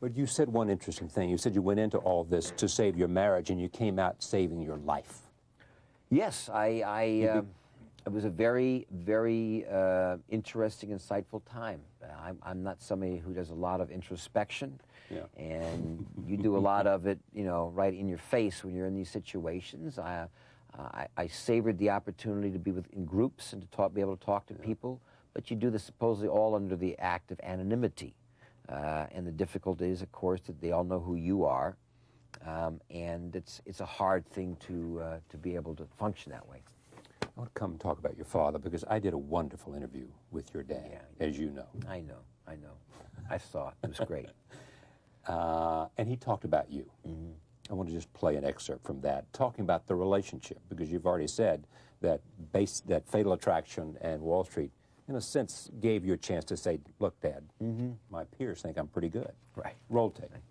But you said one interesting thing. You said you went into all this to save your marriage, and you came out saving your life. Yes, it was a very, very interesting, insightful time. I'm not somebody who does a lot of introspection, and you do a lot of it, you know, right in your face when you're in these situations. I savored the opportunity to be in groups and to be able to talk to people, but you do this supposedly all under the act of anonymity. And the difficulty is, of course, that they all know who you are, and it's a hard thing to be able to function that way. I want to come and talk about your father, because I did a wonderful interview with your dad, as you know. I know. I saw it. It was great. And he talked about you. Mm-hmm. I want to just play an excerpt from that, talking about the relationship, because you've already said that Fatal Attraction and Wall Street, in a sense, gave you a chance to say, look, Dad, my peers think I'm pretty good. Right. Roll tape. Right.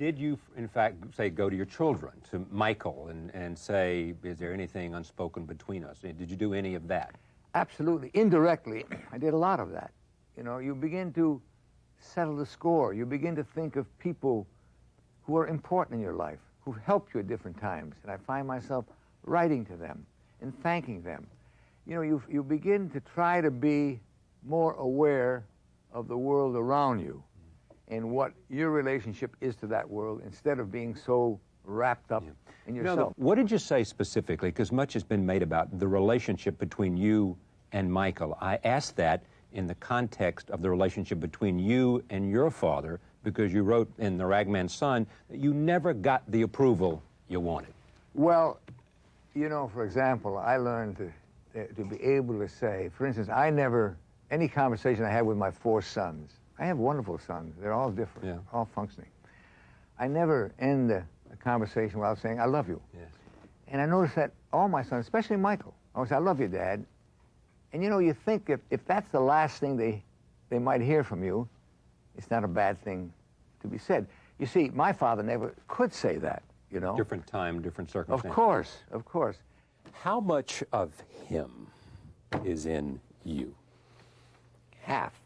Did you, in fact, say, go to your children, to Michael, and say, is there anything unspoken between us? Did you do any of that? Absolutely. Indirectly, I did a lot of that. You know, you begin to settle the score. You begin to think of people who are important in your life, who helped you at different times. And I find myself writing to them and thanking them. You know, you begin to try to be more aware of the world around you and what your relationship is to that world, instead of being so wrapped up in yourself. No, what did you say specifically? Because much has been made about the relationship between you and Michael. I asked that in the context of the relationship between you and your father, because you wrote in The Ragman's Son that you never got the approval you wanted. Well, you know, for example, I learned to be able to say, for instance, any conversation I had with my 4 sons, I have wonderful sons, they're all different, all functioning. I never end a conversation without saying, I love you. Yes. And I noticed that all my sons, especially Michael, I would say, I love you, Dad. And you know, you think if that's the last thing they might hear from you, it's not a bad thing to be said. You see, my father never could say that, you know. Different time, different circumstances. Of course. How much of him is in you? Half.